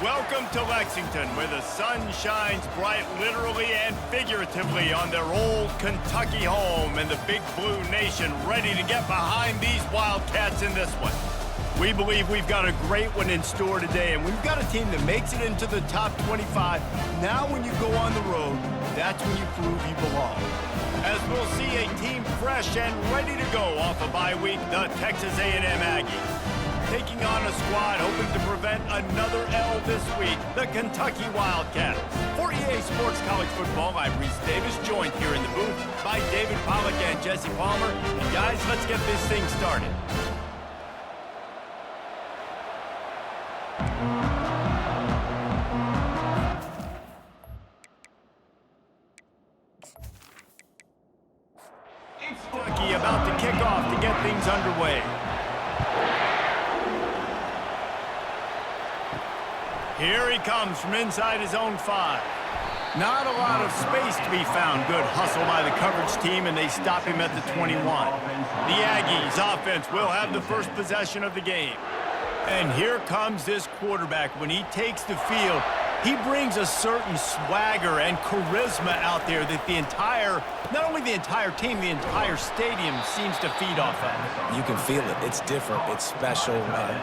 Welcome to Lexington, where the sun shines bright literally and figuratively on their old Kentucky home, and the Big Blue Nation ready to get behind these Wildcats in this one. We believe we've got a great one in store today, and we've got a team that makes it into the top 25. Now when you go on the road, that's when you prove you belong. As we'll see a team fresh and ready to go off a bye week, the Texas A&M Aggies. Taking on a squad hoping to prevent another L this week, the Kentucky Wildcats. For EA Sports College Football, I'm Reese Davis, joined here in the booth by David Pollack and Jesse Palmer. And guys, let's get this thing started. Kentucky about to kick off to get things underway. Here he comes from inside his own 5. Not a lot of space to be found. Good hustle by the coverage team, and they stop him at the 21. The Aggies offense will have the first possession of the game. And here comes this quarterback. When he takes the field, he brings a certain swagger and charisma out there that not only the entire team, the entire stadium seems to feed off of. You can feel it. It's different. It's special.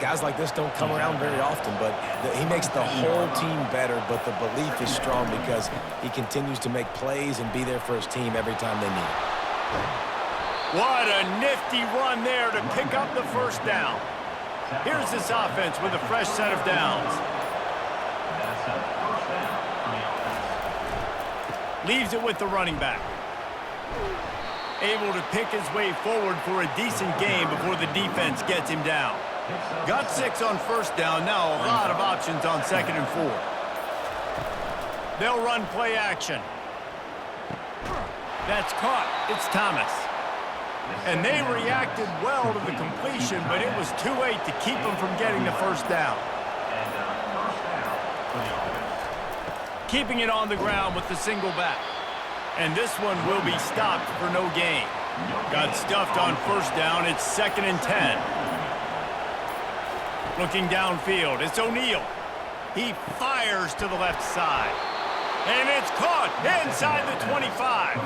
Guys like this don't come around very often, but he makes the whole team better, but the belief is strong because he continues to make plays and be there for his team every time they need it. What a nifty run there to pick up the first down. Here's this offense with a fresh set of downs. Leaves it with the running back. Able to pick his way forward for a decent game before the defense gets him down. Got 6 on first down. Now a lot of options on 2nd and 4. They'll run play action. That's caught. It's Thomas. And they reacted well to the completion, but it was too late to keep them from getting the first down. Keeping it on the ground with the single back. And this one will be stopped for no gain. Got stuffed on first down. It's 2nd and 10. Looking downfield, it's O'Neal. He fires to the left side. And it's caught inside the 25.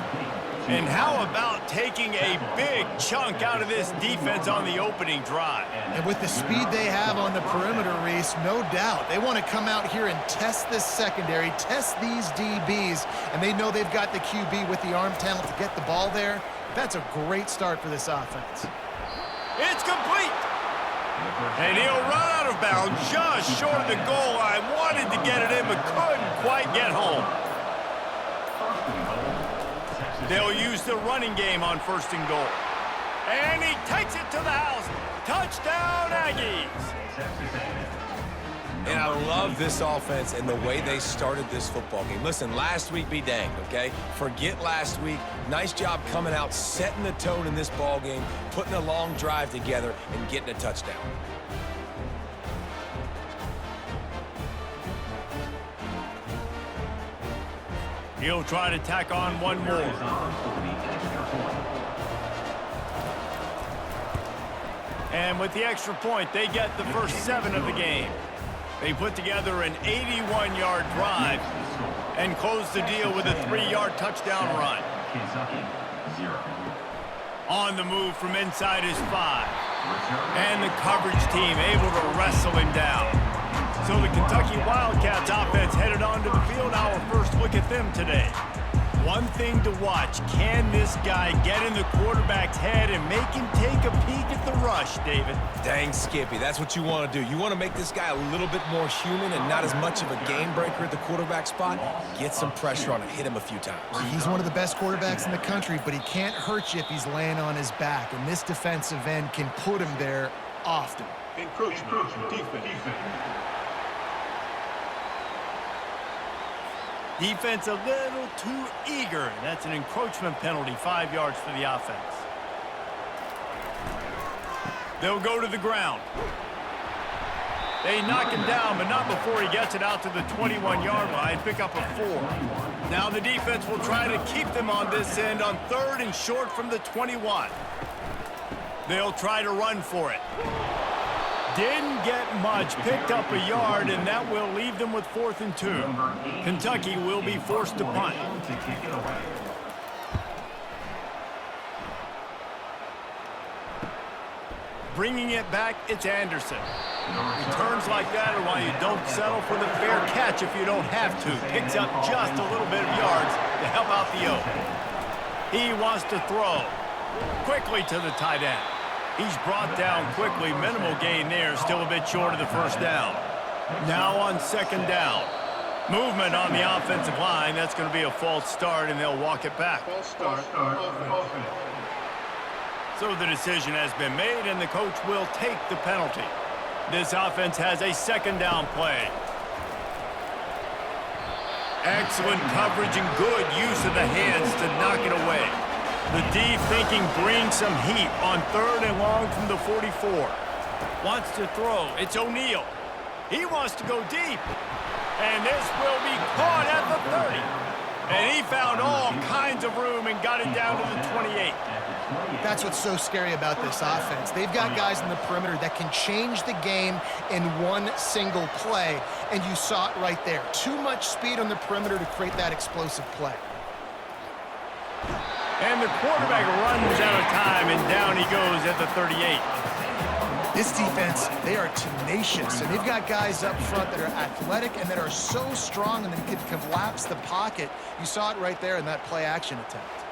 And how about taking a big chunk out of this defense on the opening drive? And with the speed they have on the perimeter, Reese, no doubt. They want to come out here and test this secondary, test these DBs, and they know they've got the QB with the arm talent to get the ball there. That's a great start for this offense. It's complete. And he'll run out of bounds just short of the goal line. Wanted to get it in, but couldn't quite get home. They'll use the running game on 1st and goal. And he takes it to the house. Touchdown, Aggies. And I love this offense and the way they started this football game. Listen, last week be danged, okay? Forget last week. Nice job coming out, setting the tone in this ball game, putting a long drive together, and getting a touchdown. He'll try to tack on one more. And with the extra point, they get the first 7 of the game. They put together an 81-yard drive and close the deal with a 3-yard touchdown run. On the move from inside his 5. And the coverage team able to wrestle him down. So the Kentucky Wildcats offense headed onto the field. Our first look at them today. One thing to watch, can this guy get in the quarterback's head and make him take a peek at the rush, David? Dang, Skippy, that's what you want to do. You want to make this guy a little bit more human and not as much of a game breaker at the quarterback spot. Get some pressure on it, hit him a few times. He's one of the best quarterbacks in the country, but he can't hurt you if he's laying on his back, and this defensive end can put him there often. Encroachment, defense. Defense a little too eager. That's an encroachment penalty, 5 yards for the offense. They'll go to the ground. They knock him down, but not before he gets it out to the 21-yard line. Pick up a 4. Now the defense will try to keep them on this end on 3rd and short from the 21. They'll try to run for it. Didn't get much, picked up a yard, and that will leave them with 4th and 2. Kentucky will be forced to punt. Bringing it back, it's Anderson. Returns like that are why you don't settle for the fair catch if you don't have to. Picks up just a little bit of yards to help out the O. He wants to throw quickly to the tight end. He's brought down quickly. Minimal gain there. Still a bit short of the first down. Now on 2nd down. Movement on the offensive line. That's going to be a false start, and they'll walk it back. So the decision has been made, and the coach will take the penalty. This offense has a 2nd down play. Excellent coverage and good use of the hands to knock it away. The D thinking bring some heat on 3rd and long from the 44. Wants to throw. It's O'Neal. He wants to go deep. And this will be caught at the 30. And he found all kinds of room and got it down to the 28. That's what's so scary about this offense. They've got guys in the perimeter that can change the game in one single play, and you saw it right there. Too much speed on the perimeter to create that explosive play. And the quarterback runs out of time, and down he goes at the 38. This defense, they are tenacious, and they've got guys up front that are athletic and that are so strong and they can collapse the pocket. You saw it right there in that play-action attempt.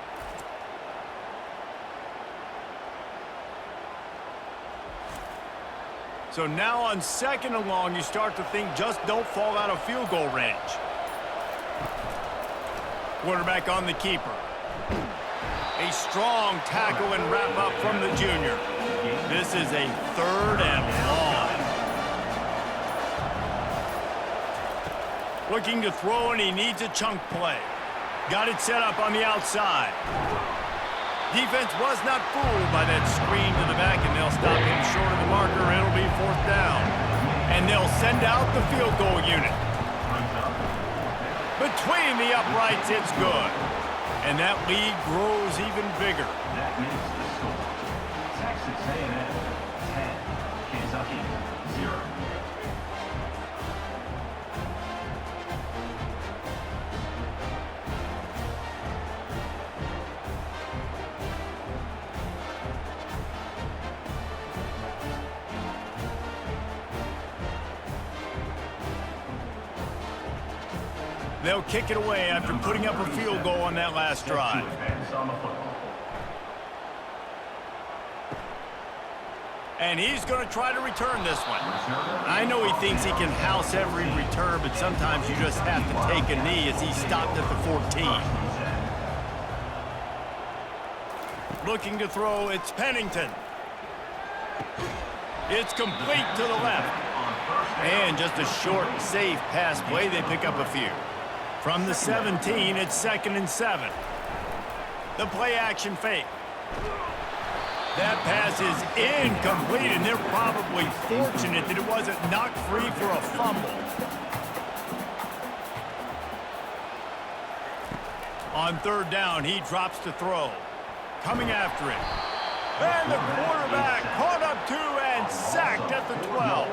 So now on 2nd and long, you start to think just don't fall out of field goal range. Quarterback on the keeper. A strong tackle and wrap up from the junior. This is a 3rd and long. Looking to throw, and he needs a chunk play. Got it set up on the outside. Defense was not fooled by that screen to the back, and they'll stop him short of the marker. It'll be 4th down. And they'll send out the field goal unit. Between the uprights, it's good. And that lead grows even bigger. That is the score. Texas A&M 10, Kentucky 0. They'll kick it away after putting up a field goal on that last drive. And he's going to try to return this one. I know he thinks he can house every return, but sometimes you just have to take a knee as he stopped at the 14. Looking to throw, it's Pennington. It's complete to the left. And just a short, safe pass play. They pick up a few. From the 17, it's 2nd and 7. The play-action fake. That pass is incomplete, and they're probably fortunate that it wasn't knocked free for a fumble. On 3rd down, he drops to throw. Coming after it. And the quarterback caught up to and sacked at the 12.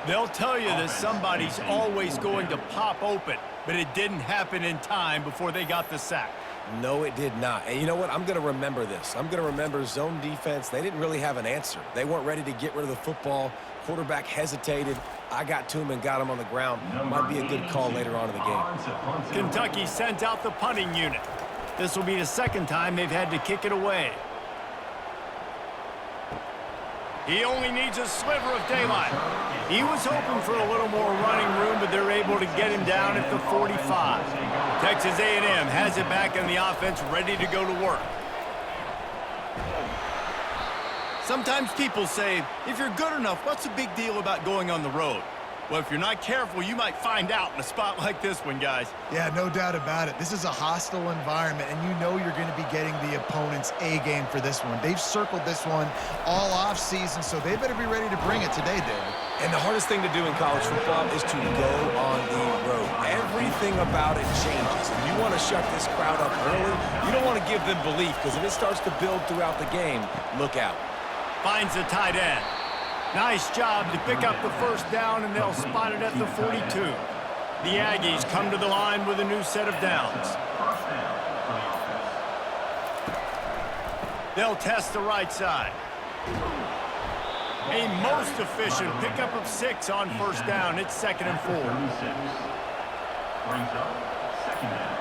They'll tell you that somebody's always going to pop open, but it didn't happen in time before they got the sack. No, it did not. And you know what? I'm going to remember this. I'm going to remember zone defense. They didn't really have an answer. They weren't ready to get rid of the football. Quarterback hesitated. I got to him and got him on the ground. Might be a good call later on in the game. Kentucky sends out the punting unit. This will be the 2nd time they've had to kick it away. He only needs a sliver of daylight. He was hoping for a little more running room, but they're able to get him down at the 45. Texas A&M has it back in the offense, ready to go to work. Sometimes people say, if you're good enough, what's the big deal about going on the road? Well, if you're not careful, you might find out in a spot like this one, guys. Yeah, no doubt about it. This is a hostile environment, and you know you're going to be getting the opponent's A game for this one. They've circled this one all off season, so they better be ready to bring it today, David. And the hardest thing to do in college football is to go on the road. Everything about it changes. If you want to shut this crowd up early, you don't want to give them belief, because if it starts to build throughout the game, look out. Finds the tight end. Nice job to pick up the first down, and they'll spot it at the 42. The Aggies come to the line with a new set of downs. They'll test the right side. A most efficient pickup of 6 on first down. It's 2nd and 4. Brings up 2nd down.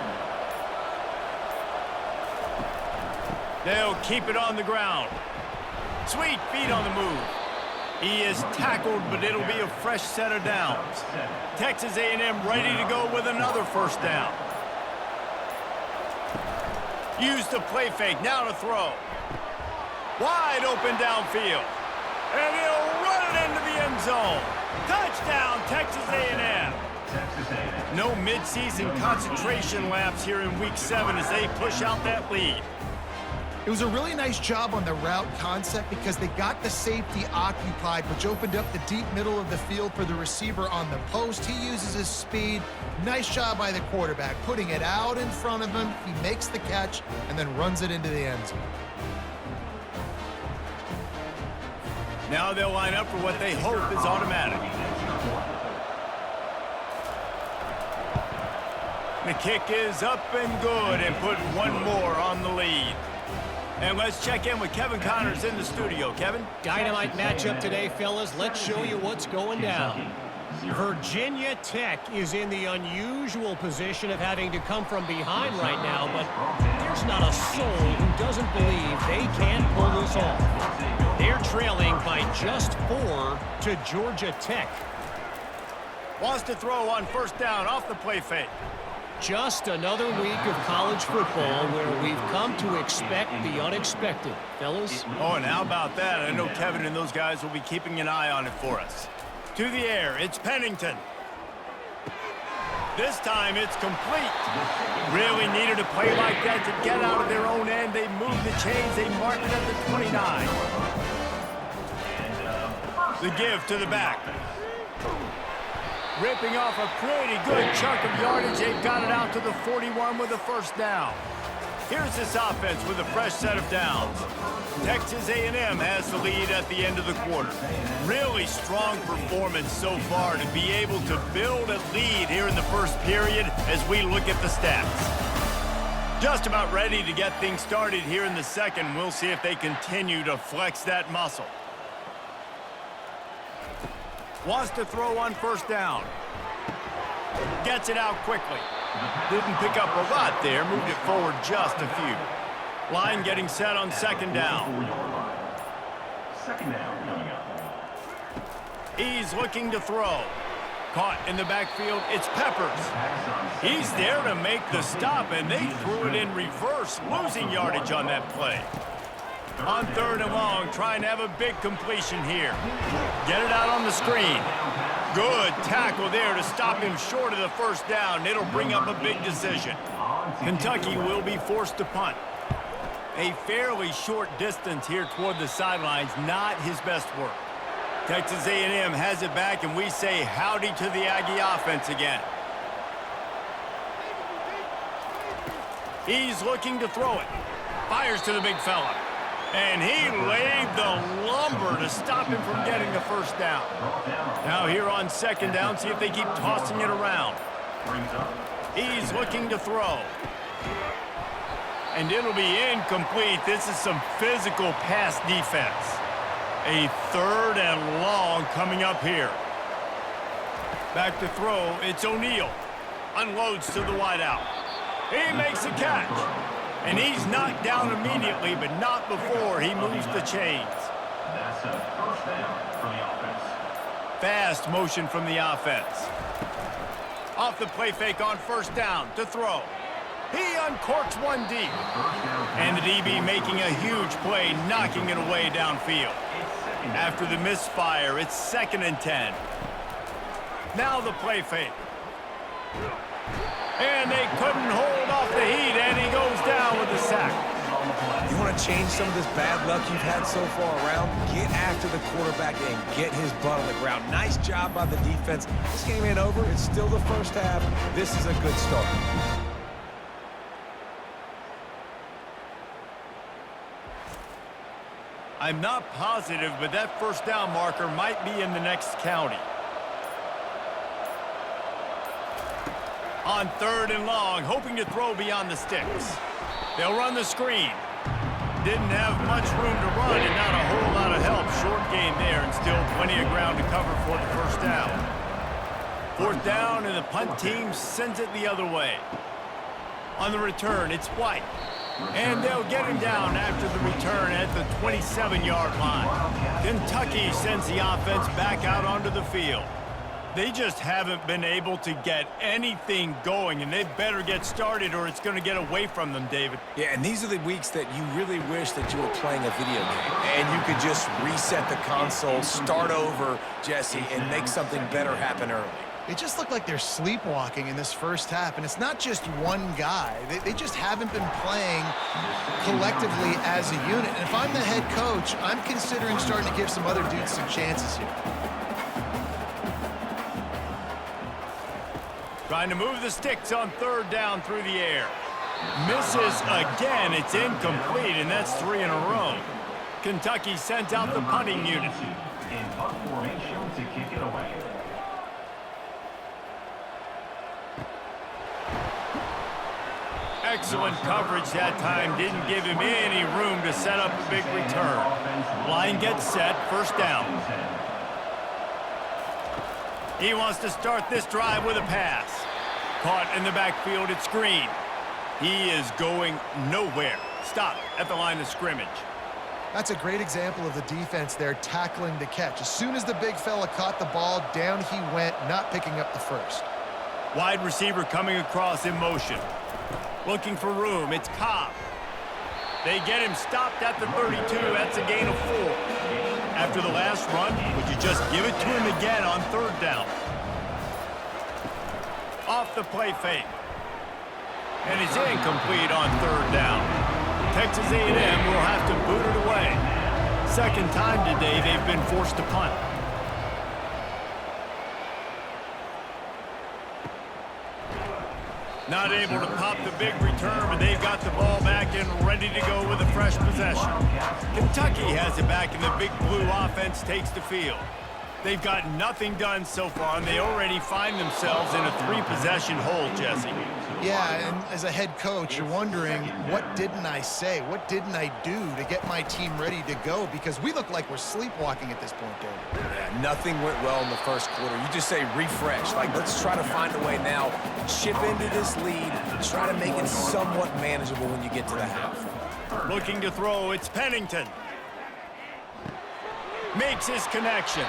They'll keep it on the ground. Sweet feet on the move. He is tackled, but it'll be a fresh set of downs. Texas A&M ready to go with another first down. Use the play fake, now to throw. Wide open downfield. And he'll run it into the end zone. Touchdown, Texas A&M. No midseason concentration laps here in Week 7 as they push out that lead. It was a really nice job on the route concept because they got the safety occupied, which opened up the deep middle of the field for the receiver on the post. He uses his speed. Nice job by the quarterback, putting it out in front of him. He makes the catch and then runs it into the end zone. Now they'll line up for what they hope is automatic. The kick is up and good, and put one more on the lead. And let's check in with Kevin Connors in the studio. Kevin? Dynamite matchup today, fellas. Let's show you what's going down. Virginia Tech is in the unusual position of having to come from behind right now, but there's not a soul who doesn't believe they can pull this off. They're trailing by just 4 to Georgia Tech. Wants to throw on first down off the play fake. Just another week of college football where we've come to expect the unexpected. Fellas? Oh, and how about that? I know Kevin and those guys will be keeping an eye on it for us. To the air, it's Pennington. This time it's complete. Really needed a play like that to get out of their own end. They move the chains. They mark it at the 29. The give to the back. Ripping off a pretty good chunk of yardage. They've got it out to the 41 with a first down. Here's this offense with a fresh set of downs. Texas A&M has the lead at the end of the quarter. Really strong performance so far to be able to build a lead here in the first period as we look at the stats. Just about ready to get things started here in the second. We'll see if they continue to flex that muscle. Wants to throw on first down. Gets it out quickly. Didn't pick up a lot there. Moved it forward just a few. Line getting set on second down. Second down coming up. He's looking to throw. Caught in the backfield. It's Peppers. He's there to make the stop, and they threw it in reverse, losing yardage on that play. On third and long, trying to have a big completion here. Get it out on the screen. Good tackle there to stop him short of the first down. It'll bring up a big decision. Kentucky will be forced to punt. A fairly short distance here toward the sidelines, not his best work. Texas A&M has it back, and we say howdy to the Aggie offense again. He's looking to throw it. Fires to the big fella. And he laid the lumber to stop him from getting the first down. Now here on second down, see if they keep tossing it around. He's looking to throw. And it'll be incomplete. This is some physical pass defense. A third and long coming up here. Back to throw, it's O'Neal. Unloads to the wideout. He makes a catch. And he's knocked down immediately, but not before he moves the chains. That's a first down from the offense. Fast motion from the offense. Off the play fake on first down to throw. He uncorks one deep. And the DB making a huge play, knocking it away downfield. After the misfire, it's 2nd and 10. Now the play fake. And they couldn't hold off the heat, and he goes down with the sack. You want to change some of this bad luck you've had so far around? Get after the quarterback and get his butt on the ground. Nice job by the defense. This game ain't over. It's still the first half. This is a good start. I'm not positive, but that first down marker might be in the next county. On 3rd and long, hoping to throw beyond the sticks. They'll run the screen. Didn't have much room to run and not a whole lot of help. Short gain there and still plenty of ground to cover for the first down. 4th down and the punt team sends it the other way. On the return, it's White. And they'll get him down after the return at the 27-yard line. Kentucky sends the offense back out onto the field. They just haven't been able to get anything going, and they better get started or it's going to get away from them, David. Yeah, and these are the weeks that you really wish that you were playing a video game and you could just reset the console, start over, Jesse, and make something better happen early. It just looked like they're sleepwalking in this first half, and it's not just one guy. They just haven't been playing collectively as a unit. And if I'm the head coach, I'm considering starting to give some other dudes some chances here. Trying to move the sticks on 3rd down through the air. Misses again. It's incomplete, and that's 3 in a row. Kentucky sent out the punting unit. In punt formation to kick it away. Excellent coverage that time. Didn't give him any room to set up a big return. Line gets set. 1st down. He wants to start this drive with a pass. Caught in the backfield. It's Green. He is going nowhere. Stop at the line of scrimmage. That's a great example of the defense there tackling the catch. As soon as the big fella caught the ball, down he went, not picking up the first. Wide receiver coming across in motion. Looking for room. It's Cobb. They get him stopped at the 32. That's a gain of 4. After the last run, would you just give it to him again on 3rd down? Off the play fake. And it's incomplete on 3rd down. Texas A&M will have to boot it away. 2nd time today they've been forced to punt. Not able to pop the big return, but they've got the ball back and ready to go with a fresh possession. Kentucky has it back, and the big blue offense takes the field. They've got nothing done so far, and they already find themselves in a 3-possession hole, Jesse. Yeah, and as a head coach, you're wondering, what didn't I say? What didn't I do to get my team ready to go? Because we look like we're sleepwalking at this point, David. Yeah, nothing went well in the first quarter. You just say refresh. Like, let's try to find a way now. Chip into this lead. Try to make it somewhat manageable when you get to the half. Looking to throw, it's Pennington. Makes his connection.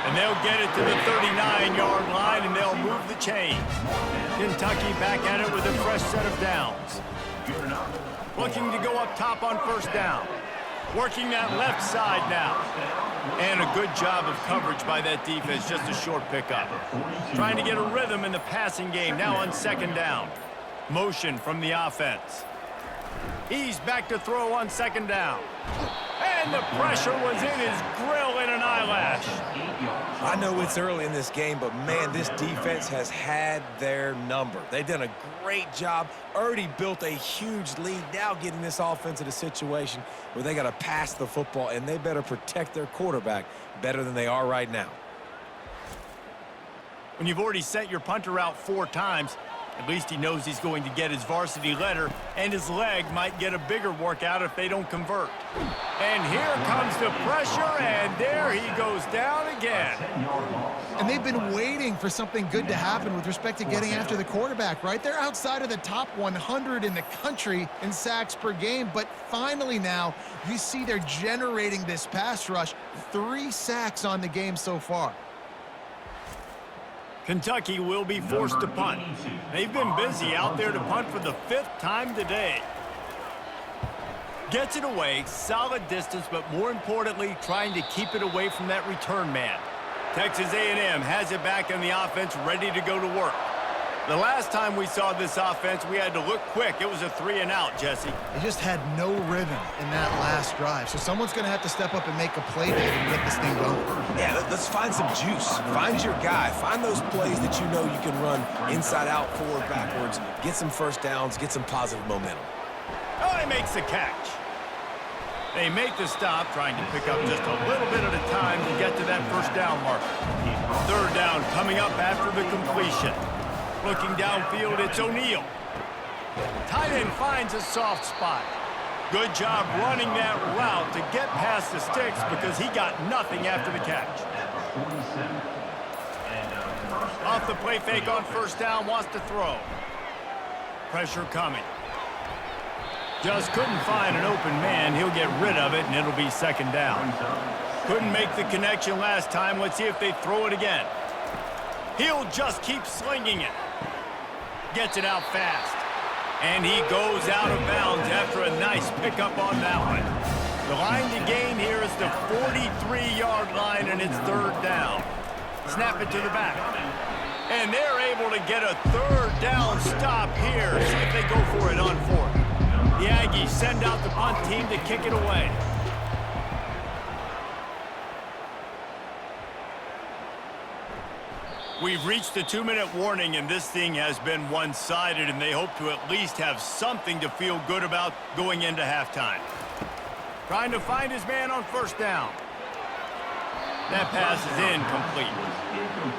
And they'll get it to the 39-yard line, and they'll move the chains. Kentucky back at it with a fresh set of downs. Looking to go up top on 1st down. Working that left side now. And a good job of coverage by that defense, just a short pickup. Trying to get a rhythm in the passing game, now on 2nd down. Motion from the offense. He's back to throw on 2nd down. And the pressure was in his grill in an eyelash. I know it's early in this game, but, man, this defense has had their number. They've done a great job, already built a huge lead, now getting this offense in a situation where they got to pass the football, and they better protect their quarterback better than they are right now. When you've already sent your punter out 4 times, at least he knows he's going to get his varsity letter, and his leg might get a bigger workout if they don't convert. And here comes the pressure, and there he goes down again. And they've been waiting for something good to happen with respect to getting after the quarterback, right? They're outside of the top 100 in the country in sacks per game, but finally now you see they're generating this pass rush. 3 sacks on the game so far. Kentucky will be forced to punt. They've been busy out there to punt for the 5th time today. Gets it away, solid distance, but more importantly, trying to keep it away from that return man. Texas A&M has it back on the offense, ready to go to work. The last time we saw this offense, we had to look quick. It was a 3-and-out, Jesse. They just had no rhythm in that last drive. So someone's going to have to step up and make a play there and get this thing going. Yeah, let's find some juice. Find your guy. Find those plays that you know you can run inside out, forward, backwards. Get some first downs. Get some positive momentum. Oh, he makes the catch. They make the stop, trying to pick up just a little bit at a time to get to that first down marker. Third down coming up after the completion. Looking downfield, it's O'Neal. Tight end finds a soft spot. Good job running that route to get past the sticks because he got nothing after the catch. Off the play fake on first down, wants to throw. Pressure coming. Just couldn't find an open man. He'll get rid of it, and it'll be second down. Couldn't make the connection last time. Let's see if they throw it again. He'll just keep slinging it. Gets it out fast. And he goes out of bounds after a nice pickup on that one. The line to gain here is the 43-yard line, and it's third down. Snap it to the back. And they're able to get a third down stop here. See if they go for it on fourth. The Aggies send out the punt team to kick it away. We've reached the 2-minute warning, and this thing has been one-sided, and they hope to at least have something to feel good about going into halftime. Trying to find his man on first down. That pass is incomplete.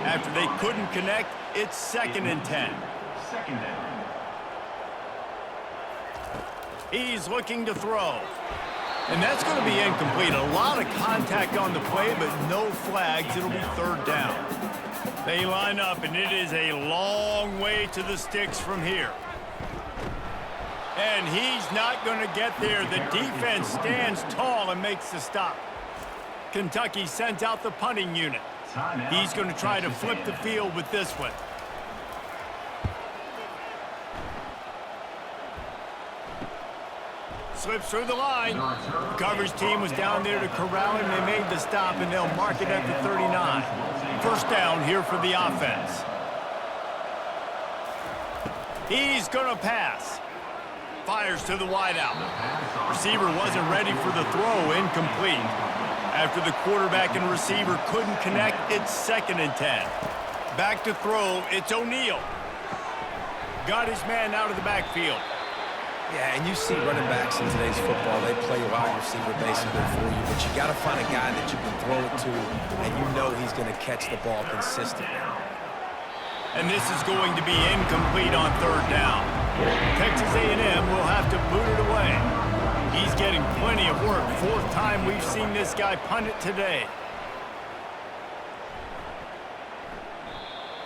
After they couldn't connect, it's 2nd and 10. He's looking to throw. And that's going to be incomplete. A lot of contact on the play, but no flags. It'll be third down. They line up, and it is a long way to the sticks from here. And he's not going to get there. The defense stands tall and makes the stop. Kentucky sends out the punting unit. He's going to try to flip the field with this one. Slips through the line. Coverage team was down there to corral him. They made the stop, and they'll mark it at the 39. First down here for the offense. He's going to pass. Fires to the wideout. Receiver wasn't ready for the throw. Incomplete. After the quarterback and receiver couldn't connect, it's 2nd and 10. Back to throw, it's O'Neal. Got his man out of the backfield. Yeah, and you see running backs in today's football, they play wide receiver basically for you, but you got to find a guy that you can throw it to, and you know he's going to catch the ball consistently. And this is going to be incomplete on third down. Texas A&M will have to boot it away. He's getting plenty of work. 4th time we've seen this guy punt it today.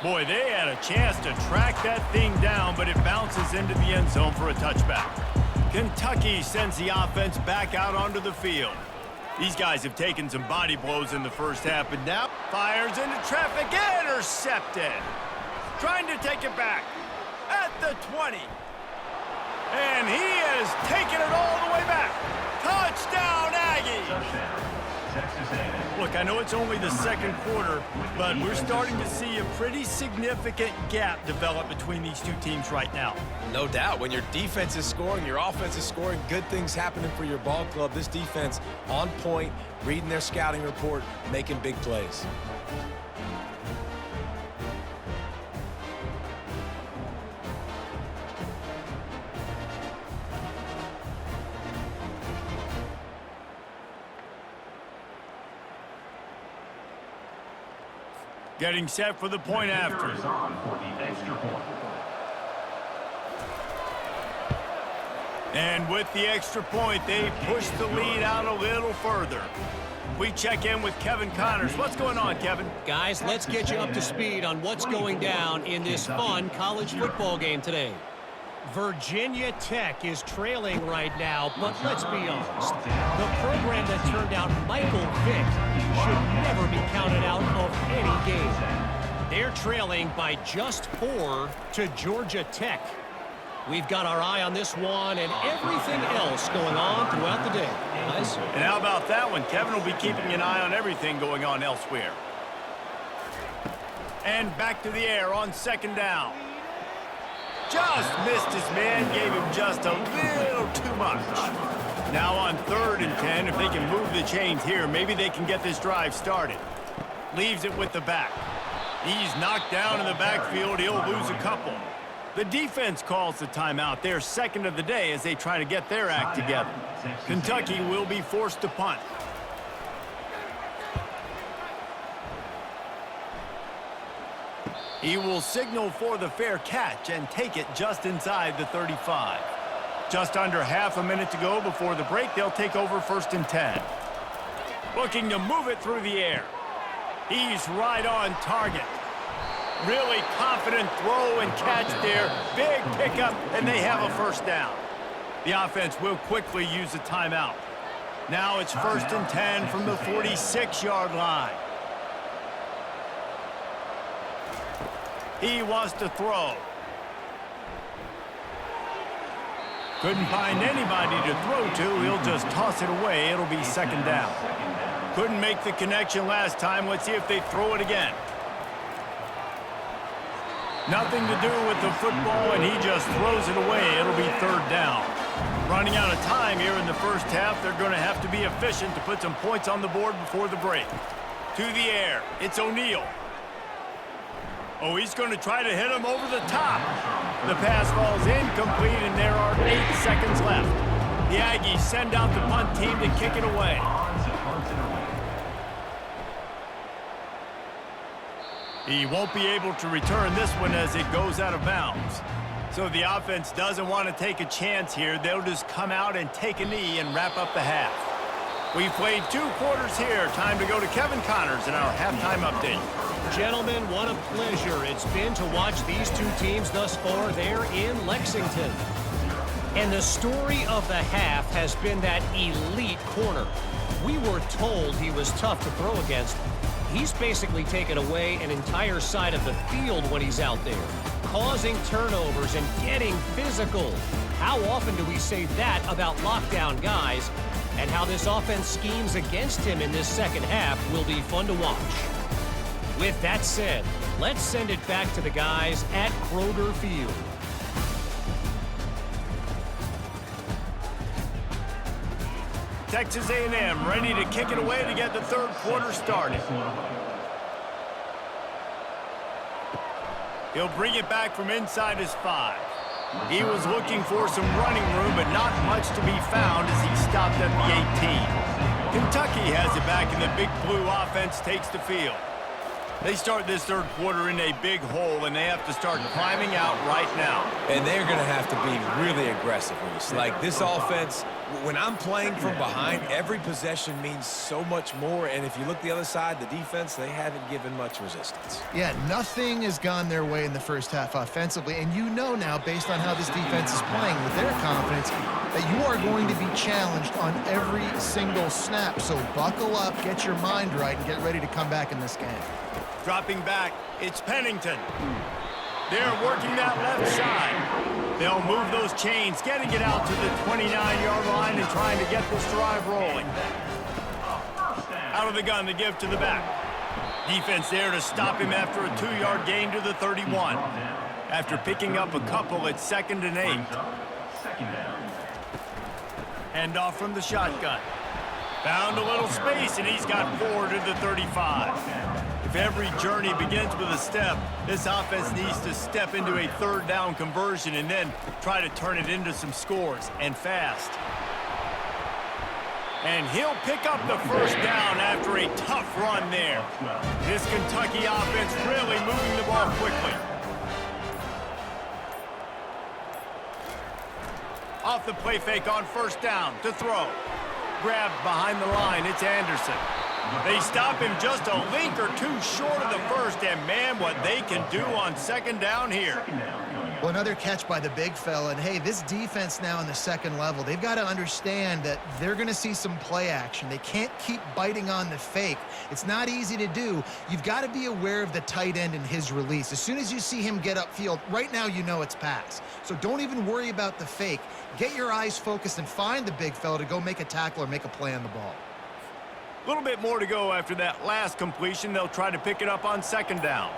Boy, they had a chance to track that thing down, but it bounces into the end zone for a touchback. Kentucky sends the offense back out onto the field. These guys have taken some body blows in the first half, but now fires into traffic, intercepted. Trying to take it back at the 20. And he has taken it all the way back. Touchdown, Aggies! Look, I know it's only the second quarter, but we're starting to see a pretty significant gap develop between these two teams right now. No doubt. When your defense is scoring, your offense is scoring, good things happening for your ball club. This defense on point, reading their scouting report, making big plays. Getting set for the point after. And with the extra point, they push the lead out a little further. We check in with Kevin Connors. What's going on, Kevin? Guys, let's get you up to speed on what's going down in this fun college football game today. Virginia Tech is trailing right now, but let's be honest. The program that turned out Michael Vick should never be counted out of any game. They're trailing by just 4 to Georgia Tech. We've got our eye on this one and everything else going on throughout the day. Guys? And how about that one? Kevin will be keeping an eye on everything going on elsewhere. And back to the air on second down. Just missed his man, gave him just a little too much. Now on 3rd and 10, if they can move the chains here, maybe they can get this drive started. Leaves it with the back. He's knocked down in the backfield. He'll lose a couple. The defense calls the timeout. They're second of the day as they try to get their act together. Kentucky will be forced to punt. He will signal for the fair catch and take it just inside the 35. Just under half a minute to go before the break. They'll take over 1st and 10. Looking to move it through the air. He's right on target. Really confident throw and catch there. Big pickup, and they have a 1st down. The offense will quickly use a timeout. Now it's 1st and 10 from the 46-yard line. He wants to throw. Couldn't find anybody to throw to. He'll just toss it away. It'll be 2nd down. Couldn't make the connection last time. Let's see if they throw it again. Nothing to do with the football, and he just throws it away. It'll be 3rd down. Running out of time here in the first half. They're going to have to be efficient to put some points on the board before the break. To the air. It's O'Neal. Oh, he's going to try to hit him over the top. The pass falls incomplete, and there are 8 seconds left. The Aggies send out the punt team to kick it away. He won't be able to return this one as it goes out of bounds. So the offense doesn't want to take a chance here. They'll just come out and take a knee and wrap up the half. We've played 2 quarters here. Time to go to Kevin Connors in our halftime update. Gentlemen, what a pleasure it's been to watch these 2 teams thus far there in Lexington. And the story of the half has been that elite corner. We were told he was tough to throw against. He's basically taken away an entire side of the field when he's out there, causing turnovers and getting physical. How often do we say that about lockdown guys? And how this offense schemes against him in this second half will be fun to watch. With that said, let's send it back to the guys at Kroger Field. Texas A&M ready to kick it away to get the 3rd quarter started. He'll bring it back from inside his 5. He was looking for some running room, but not much to be found as he stopped at the 18. Kentucky has it back, and the Big Blue offense takes the field. They start this 3rd quarter in a big hole, and they have to start climbing out right now. And they're going to have to be really aggressive, Reese. Like, this offense, when I'm playing from behind, every possession means so much more. And if you look the other side, the defense, they haven't given much resistance. Yeah, nothing has gone their way in the first half offensively. And you know now, based on how this defense is playing with their confidence, that you are going to be challenged on every single snap. So buckle up, get your mind right, and get ready to come back in this game. Dropping back, it's Pennington. They're working that left side. They'll move those chains, getting it out to the 29-yard line and trying to get this drive rolling. Out of the gun to give to the back. Defense there to stop him after a 2-yard gain to the 31. After picking up a couple, it's 2nd and 8. Hand off from the shotgun. Found a little space, and he's got 4 to the 35. If every journey begins with a step, this offense needs to step into a 3rd down conversion and then try to turn it into some scores, and fast. And he'll pick up the 1st down after a tough run there. This Kentucky offense really moving the ball quickly. Off the play fake on 1st down to throw. Grabbed behind the line, it's Anderson. They stop him just a link or 2 short of the 1st, and man, what they can do on 2nd down here. Well, another catch by the big fella, and hey, this defense now in the 2nd level, they've got to understand that they're going to see some play action. They can't keep biting on the fake. It's not easy to do. You've got to be aware of the tight end and his release. As soon as you see him get upfield, right now you know it's pass. So don't even worry about the fake. Get your eyes focused and find the big fella to go make a tackle or make a play on the ball. A little bit more to go after that last completion. They'll try to pick it up on 2nd down.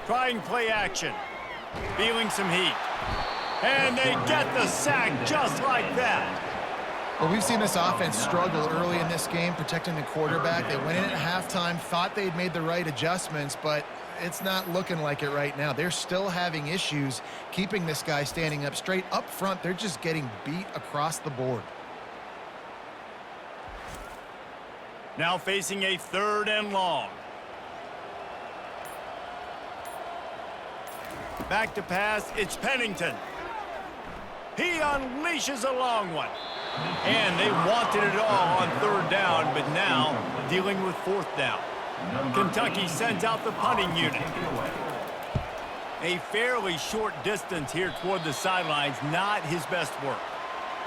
Trying play action. Feeling some heat. And they get the sack just like that. Well, we've seen this offense struggle early in this game, protecting the quarterback. They went in at halftime, thought they'd made the right adjustments, but it's not looking like it right now. They're still having issues keeping this guy standing up straight. Up front, they're just getting beat across the board. Now facing a 3rd and long. Back to pass, it's Pennington. He unleashes a long one. And they wanted it all on 3rd down, but now dealing with 4th down. Kentucky sends out the punting unit. A fairly short distance here toward the sidelines, not his best work.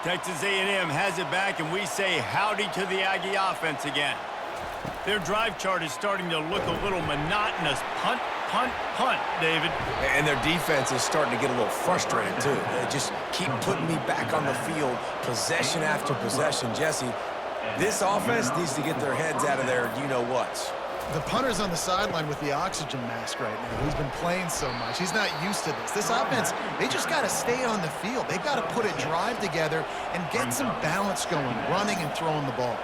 Texas A&M has it back, and we say howdy to the Aggie offense again. Their drive chart is starting to look a little monotonous. Punt, punt, punt, David. And their defense is starting to get a little frustrated, too. They just keep putting me back on the field, possession after possession. Jesse, this offense needs to get their heads out of their you-know-whats. The punter's on the sideline with the oxygen mask right now. He's been playing so much. He's not used to this. This offense, they just got to stay on the field. They've got to put a drive together and get some balance going, running and throwing the ball.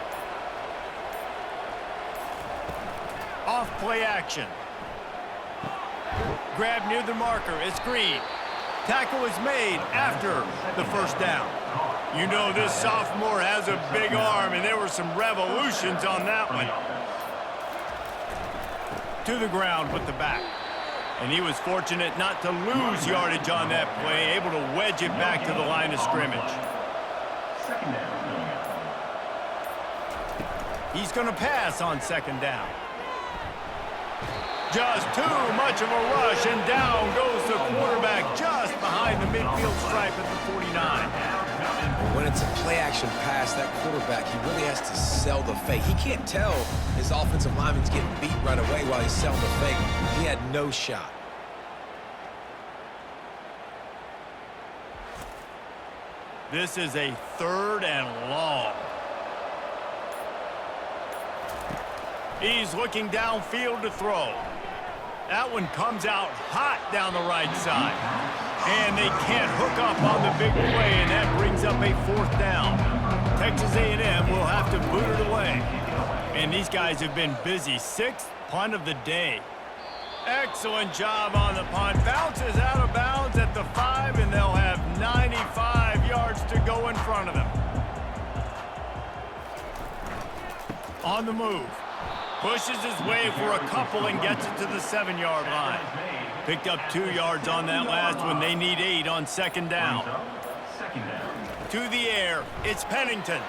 Off play action. Grab near the marker. It's Green. Tackle is made after the 1st down. You know this sophomore has a big arm, and there were some revolutions on that one. To the ground with the back. And he was fortunate not to lose yardage on that play, able to wedge it back to the line of scrimmage. He's going to pass on 2nd down. Just too much of a rush, and down goes the quarterback just behind the midfield stripe at the 49. When it's a play-action pass, that quarterback, he really has to sell the fake. He can't tell his offensive lineman's getting beat right away while he's selling the fake. He had no shot. This is a 3rd and long. He's looking downfield to throw. That one comes out hot down the right side. And they can't hook up on the big play, and that brings up a 4th down. Texas A&M will have to boot it away. And these guys have been busy. 6th punt of the day. Excellent job on the punt. Bounces out of bounds at the 5, and they'll have 95 yards to go in front of them. On the move. Pushes his way for a couple and gets it to the 7-yard line. Picked up 2 yards on that last one. They need 8 on 2nd down. To the air, it's Pennington.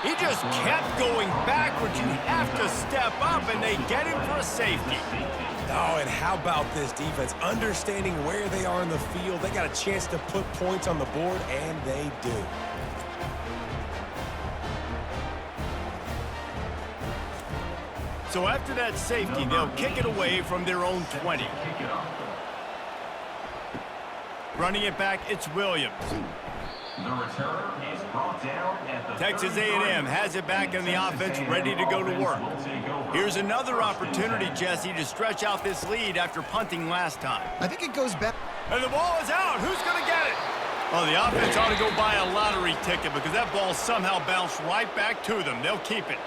He just kept going backwards. You have to step up, and they get him for a safety. Oh, and how about this defense? Understanding where they are in the field. They got a chance to put points on the board, and they do. So after that safety, they'll kick it away from their own 20. Running it back, it's Williams. The return is brought down at the Texas A&M has it back in the offense, ready to go to work. Here's another opportunity, Jesse, to stretch out this lead after punting last time. I think it goes back. And the ball is out. Who's going to get it? Oh, the offense ought to go buy a lottery ticket because that ball somehow bounced right back to them. They'll keep it.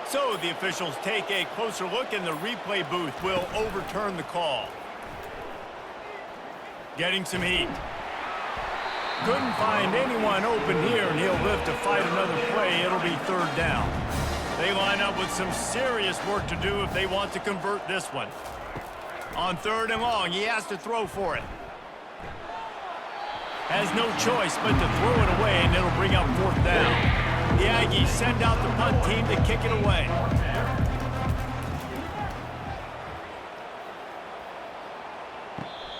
So the officials take a closer look, and the replay booth will overturn the call. Getting some heat. Couldn't find anyone open here, and he'll live to fight another play. It'll be 3rd down. They line up with some serious work to do if they want to convert this one. On 3rd and long, he has to throw for it. Has no choice but to throw it away, and it'll bring up 4th down. The Aggies send out the punt team to kick it away.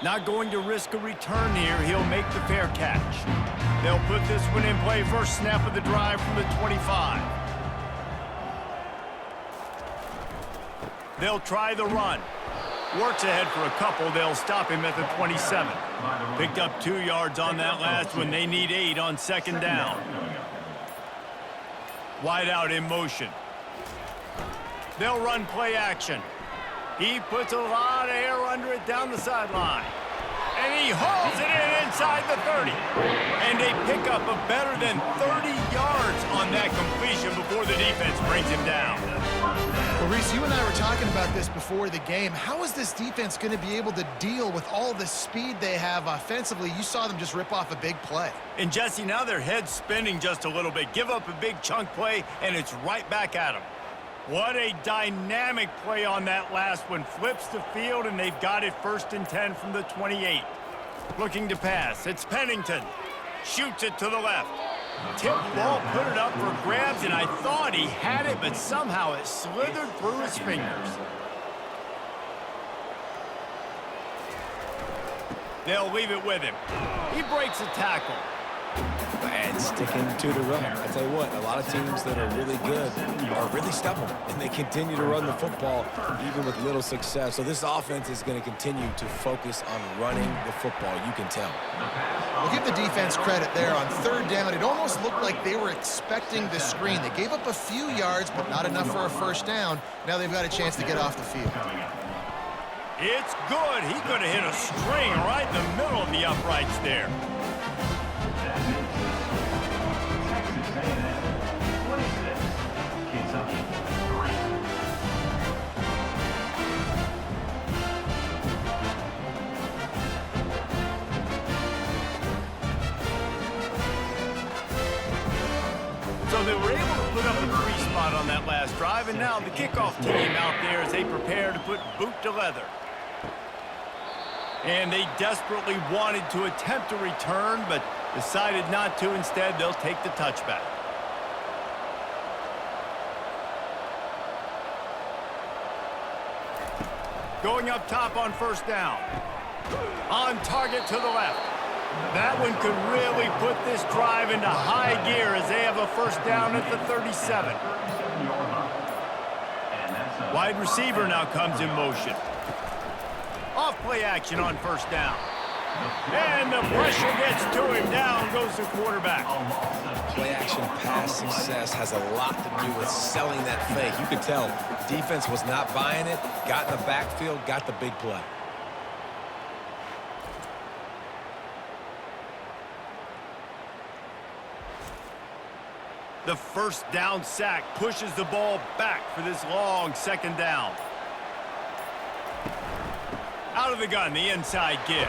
Not going to risk a return here. He'll make the fair catch. They'll put this one in play. First snap of the drive from the 25. They'll try the run. Works ahead for a couple. They'll stop him at the 27. Picked up 2 yards on that last one. They need 8 on 2nd down. Wide out in motion. They'll run play action. He puts a lot of air under it down the sideline. And he hauls it in inside the 30. And they pick up a better than 30 yards on that completion before the defense brings him down. Well, Reese, you and I were talking about this before the game. How is this defense going to be able to deal with all the speed they have offensively? You saw them just rip off a big play. And, Jesse, now their head's spinning just a little bit. Give up a big chunk play, and it's right back at them. What a dynamic play on that last one. Flips the field, and they've got it 1st and 10 from the 28. Looking to pass. It's Pennington. Shoots it to the left. Tip ball, put it up for grabs, and I thought he had it, but somehow it slithered through his fingers. They'll leave it with him. He breaks a tackle. And sticking to the run. I tell you what, a lot of teams that are really good are really stubborn, and they continue to run the football even with little success. So this offense is going to continue to focus on running the football. You can tell. We'll give the defense credit there on 3rd down. It almost looked like they were expecting the screen. They gave up a few yards, but not enough for a 1st down. Now they've got a chance to get off the field. It's good. He could have hit a string right in the middle of the uprights there. So they were able to put up a 3 spot on that last drive, and now the kickoff team out there as they prepare to put boot to leather. And they desperately wanted to attempt a return, but decided not to. Instead, they'll take the touchback. Going up top on 1st down. On target to the left. That one could really put this drive into high gear as they have a 1st down at the 37. Wide receiver now comes in motion. Off play action on 1st down. And the pressure gets to him. Down goes the quarterback. Play action pass success has a lot to do with selling that fake. You could tell defense was not buying it, got in the backfield, got the big play. The 1st down sack pushes the ball back for this long 2nd down. Out of the gun, the inside give.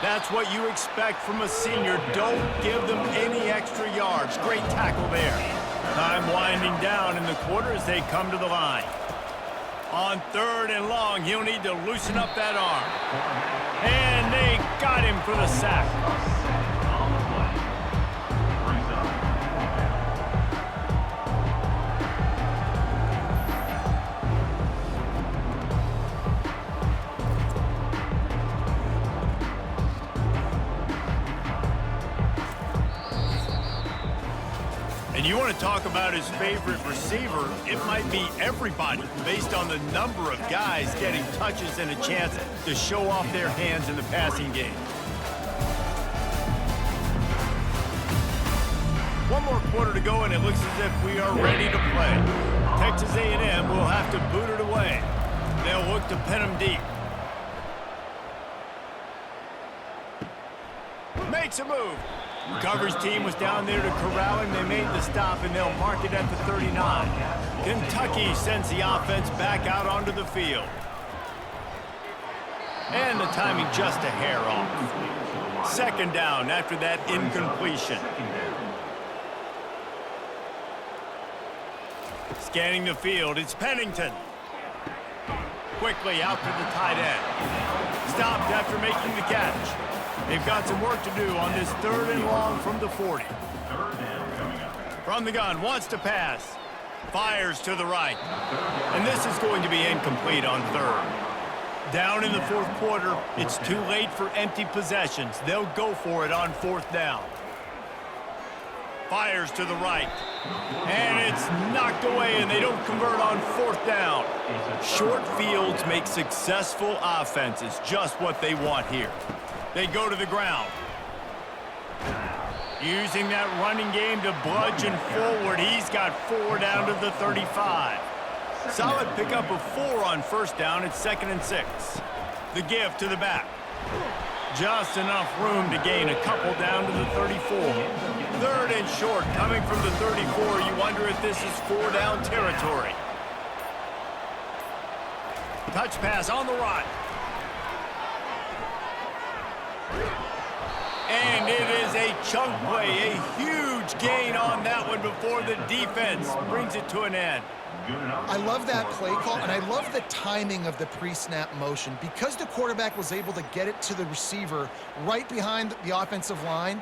That's what you expect from a senior. Don't give them any extra yards. Great tackle there. Time winding down in the quarter as they come to the line. On 3rd and long, he'll need to loosen up that arm. And they got him for the sack. And you want to talk about his favorite receiver, it might be everybody based on the number of guys getting touches and a chance to show off their hands in the passing game. One more quarter to go, and it looks as if we are ready to play. Texas A&M will have to boot it away. They'll look to pin him deep. Makes a move. Coverage team was down there to corral him. They made the stop, and they'll mark it at the 39. Kentucky sends the offense back out onto the field. And the timing just a hair off. 2nd down after that incompletion. Scanning the field, it's Pennington. Quickly out to the tight end. Stopped after making the catch. They've got some work to do on this 3rd and long from the 40. From the gun, wants to pass. Fires to the right. And this is going to be incomplete on 3rd. Down in the 4th quarter, it's too late for empty possessions. They'll go for it on 4th down. Fires to the right. And it's knocked away, and they don't convert on 4th down. Short fields make successful offenses, just what they want here. They go to the ground. Using that running game to bludgeon forward. He's got 4 down to the 35. Solid pickup of 4 on 1st down. It's 2nd and 6. The give to the back. Just enough room to gain a couple down to the 34. Third and short, coming from the 34. You wonder if this is 4-down territory. Touch pass on the run. And it is a chunk play, a huge gain on that one before the defense brings it to an end. I love that play call, and I love the timing of the pre-snap motion. Because the quarterback was able to get it to the receiver right behind the offensive line,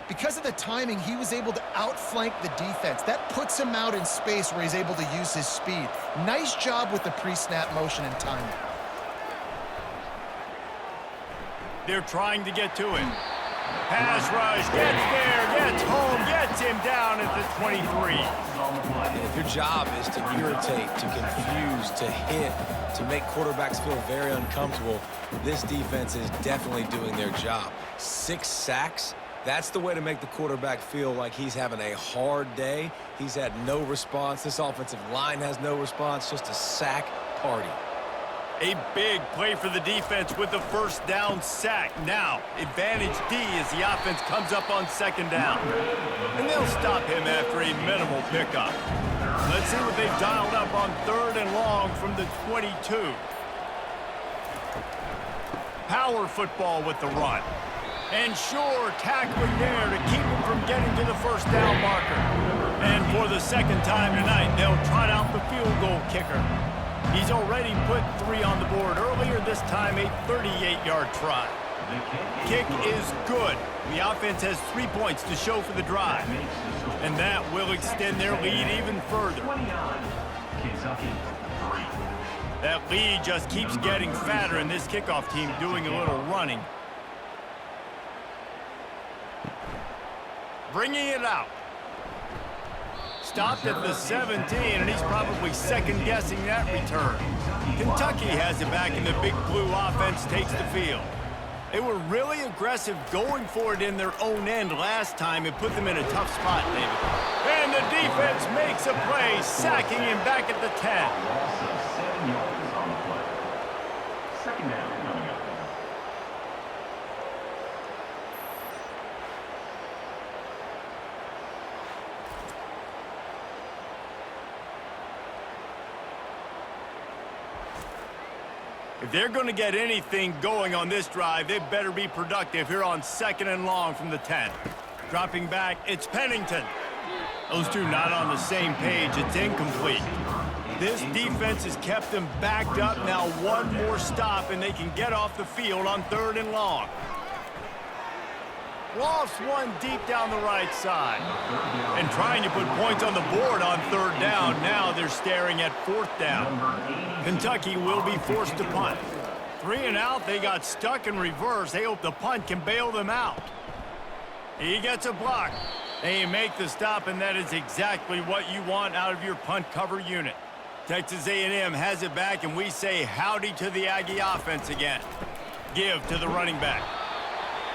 because of the timing, he was able to outflank the defense. That puts him out in space where he's able to use his speed. Nice job with the pre-snap motion and timing. They're trying to get to him. Pass rush, gets there, gets home, gets him down at the 23. And if your job is to irritate, to confuse, to hit, to make quarterbacks feel very uncomfortable, this defense is definitely doing their job. 6 sacks, that's the way to make the quarterback feel like he's having a hard day. He's had no response. This offensive line has no response, just a sack party. A big play for the defense with the first down sack. Now, advantage D as the offense comes up on second down. And they'll stop him after a minimal pickup. Let's see what they've dialed up on third and long from the 22. Power football with the run. And sure, tackling there to keep him from getting to the first down marker. And for the second time tonight, they'll trot out the field goal kicker. He's already put 3 on the board earlier, this time a 38-yard try. Kick is good. The offense has 3 points to show for the drive. And that will extend their lead even further. That lead just keeps getting fatter, and this kickoff team doing a little running. Bringing it out. Stopped at the 17, and he's probably second-guessing that return. Kentucky has it back, and the Big Blue offense takes the field. They were really aggressive going for it in their own end last time and put them in a tough spot, David. And the defense makes a play, sacking him back at the 10. Loss of 7 yards on the play. Second down coming up. If they're going to get anything going on this drive, they better be productive here on second and long from the 10. Dropping back, it's Pennington. Those two not on the same page. It's incomplete. This defense has kept them backed up. Now one more stop, and they can get off the field on third and long. Lofts one deep down the right side. And trying to put points on the board on third down. Now they're staring at fourth down. Kentucky will be forced to punt. 3 and out, they got stuck in reverse. They hope the punt can bail them out. He gets a block. They make the stop, and that is exactly what you want out of your punt cover unit. Texas A&M has it back, and we say howdy to the Aggie offense again. Give to the running back.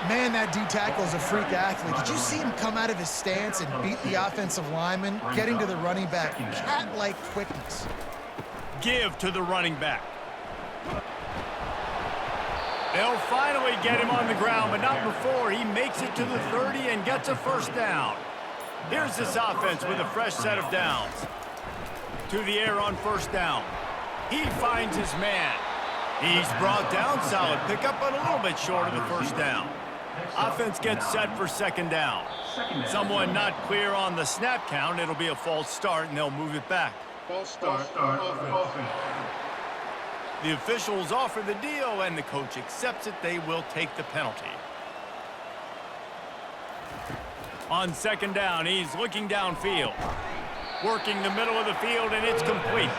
Man, that D-tackle is a freak athlete. Did you see him come out of his stance and beat the offensive lineman, getting to the running back? Cat-like quickness. Give to the running back. They'll finally get him on the ground, but not before he makes it to the 30 and gets a first down. Here's this offense with a fresh set of downs. To the air on first down. He finds his man. He's brought down, solid pickup, but a little bit short of the first down. Offense gets set for second down. Someone not clear on the snap count. It'll be a false start, and they'll move it back. False start. Offense. The officials offer the deal, and the coach accepts it. They will take the penalty. On second down, he's looking downfield. Working the middle of the field, and it's complete.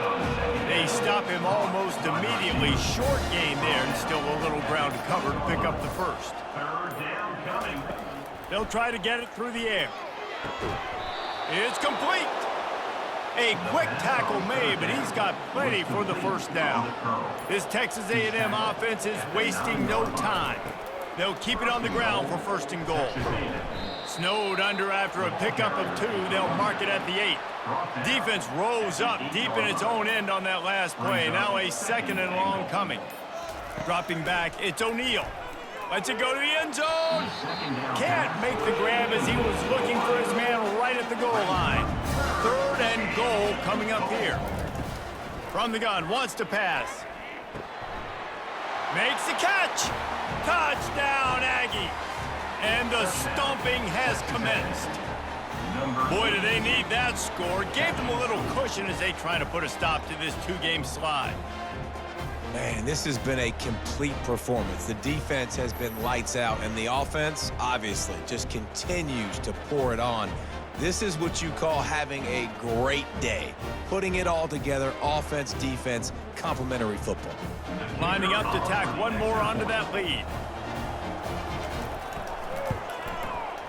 They stop him almost immediately. Short gain there, and still a little ground to cover to pick up the first. Third down coming. They'll try to get it through the air. It's complete. A quick tackle made, but he's got plenty for the first down. This Texas A&M offense is wasting no time. They'll keep it on the ground for first and goal. Snowed under after a pickup of 2. They'll mark it at the 8. Defense rose up deep in its own end on that last play. Now a second and long coming. Dropping back, it's O'Neal. Lets it go to the end zone. Can't make the grab as he was looking for his man right at the goal line. 3rd and goal coming up here. From the gun, wants to pass. Makes the catch. Touchdown, Aggie. And the stomping has commenced. Boy, do they need that score. Gave them a little cushion as they try to put a stop to this 2-game slide. Man, this has been a complete performance. The defense has been lights out, and the offense, obviously, just continues to pour it on. This is what you call having a great day. Putting it all together, offense, defense, complementary football. Lining up to tack one more onto that lead.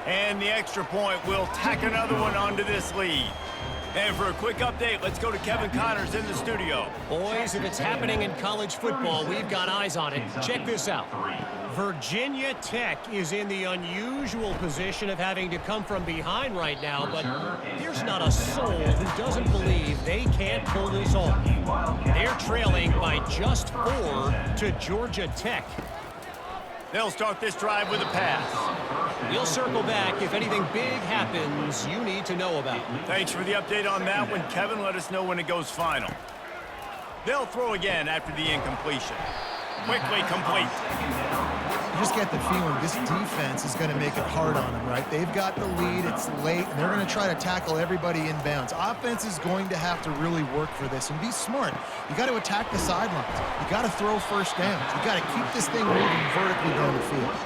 And the extra point will tack another one onto this lead. And for a quick update, let's go to Kevin Connors in the studio. Boys, if it's happening in college football, we've got eyes on it. Check this out. Virginia Tech is in the unusual position of having to come from behind right now, but there's not a soul who doesn't believe they can't pull this off. They're trailing by just 4 to Georgia Tech. They'll start this drive with a pass. We'll circle back if anything big happens you need to know about. Thanks for the update on that one, Kevin. Let us know when it goes final. They'll throw again after the incompletion. Quickly complete. You just get the feeling this defense is going to make it hard on them, right? They've got the lead, it's late, and they're going to try to tackle everybody inbounds. Offense is going to have to really work for this and be smart. You got to attack the sidelines. You got to throw first downs. You got to keep this thing moving vertically down the field.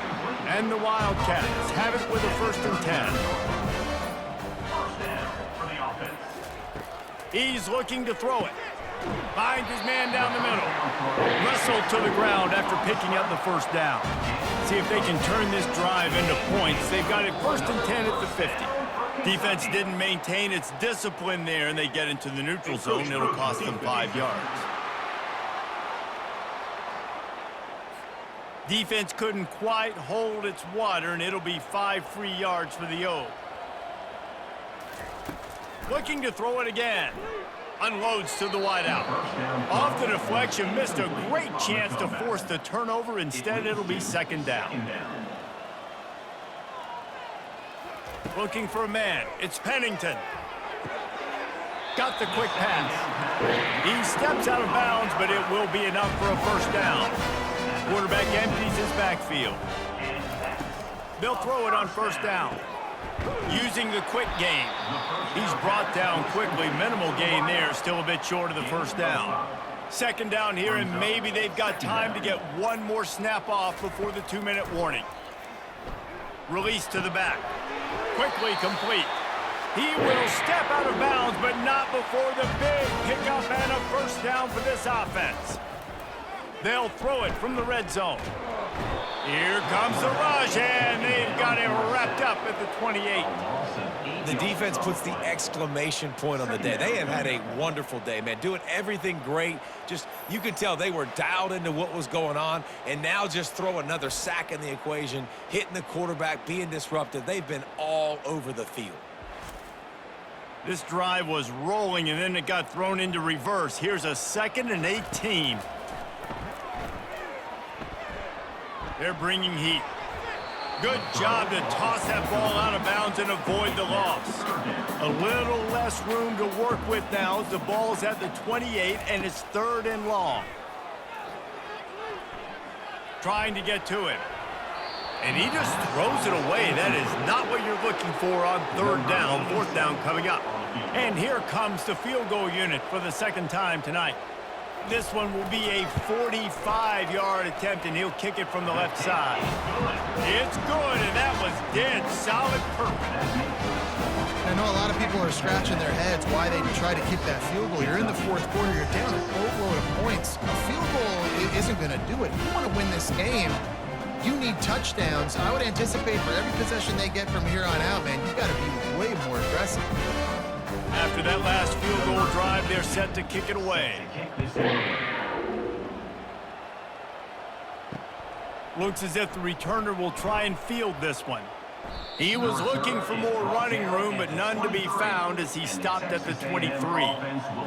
And the Wildcats have it with a 1st and 10. He's looking to throw it. Finds his man down the middle. Wrestled to the ground after picking up the 1st down. See if they can turn this drive into points. They've got it 1st and 10 at the 50. Defense didn't maintain its discipline there, and they get into the neutral zone. It'll cost them 5 yards. Defense couldn't quite hold its water, and it'll be 5 free yards for the O. Looking to throw it again. Unloads to the wideout. Off the deflection, missed a great chance to force the turnover. Instead, it'll be 2nd down. Looking for a man. It's Pennington. Got the quick pass. He steps out of bounds, but it will be enough for a 1st down. Quarterback empties his backfield. They'll throw it on 1st down. Using the quick game. He's brought down quickly. Minimal gain there. Still a bit short of the 1st down. 2nd down here, and maybe they've got time to get one more snap off before the 2-minute warning. Release to the back. Quickly complete. He will step out of bounds, but not before the big pickup and a 1st down for this offense. They'll throw it from the red zone. Here comes the rush, and they've got it wrapped up at the 28. The defense puts the exclamation point on the day. They have had a wonderful day, man. Doing everything great. Just, you could tell they were dialed into what was going on, and now just throw another sack in the equation, hitting the quarterback, being disruptive. They've been all over the field. This drive was rolling, and then it got thrown into reverse. Here's a 2nd and 18. They're bringing heat. Good job to toss that ball out of bounds and avoid the loss. A little less room to work with now as the ball's at the 28 and it's 3rd and long. Trying to get to him. And he just throws it away. That is not what you're looking for on 3rd down. 4th down coming up. And here comes the field goal unit for the 2nd time tonight. This one will be a 45-yard attempt, and he'll kick it from the left side. It's good, and that was dead solid perfect. I know a lot of people are scratching their heads why they try to keep that field goal. You're in the 4th quarter. You're down a boatload of points. A field goal isn't going to do it. If you want to win this game, you need touchdowns. I would anticipate for every possession they get from here on out, man, you've got to be way more aggressive. After that last field goal drive, they're set to kick it away. Looks as if the returner will try and field this one. He was looking for more running room, but none to be found as he stopped at the 23.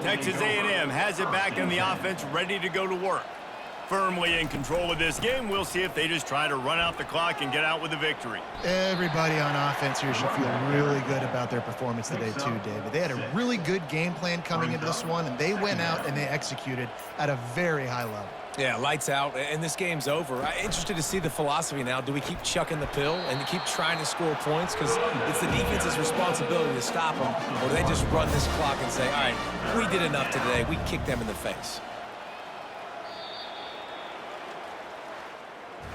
Texas A&M has it back in the offense, ready to go to work. firmly in control of this game. We'll see if they just try to run out the clock and get out with a victory. Everybody on offense here should feel really good about their performance today too, David. They had a really good game plan coming into this one, and they went out and they executed at a very high level. Yeah, lights out, and this game's over. I'm interested to see the philosophy now. Do we keep chucking the pill and keep trying to score points? Because it's the defense's responsibility to stop them, or do they just run this clock and say, all right, we did enough today. We kicked them in the face.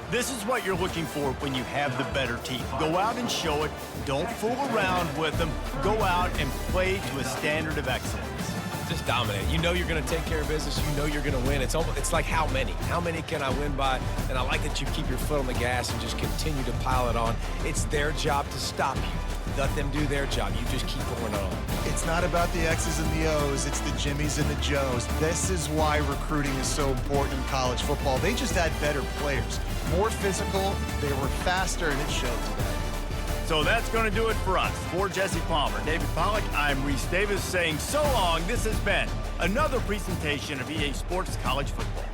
This is what you're looking for when you have the better team. Go out and show it. Don't fool around with them. Go out and play to a standard of excellence. Just dominate. You know you're going to take care of business. You know you're going to win. It's like how many? How many can I win by? And I like that you keep your foot on the gas and just continue to pile it on. It's their job to stop you. Let them do their job. You just keep going on. It's not about the X's and the O's. It's the Jimmies and the Joes. This is why recruiting is so important in college football. They just had better players. More physical. They were faster, and it showed today. So that's going to do it for us. For Jesse Palmer, David Pollack, I'm Reese Davis saying so long. This has been another presentation of EA Sports College Football.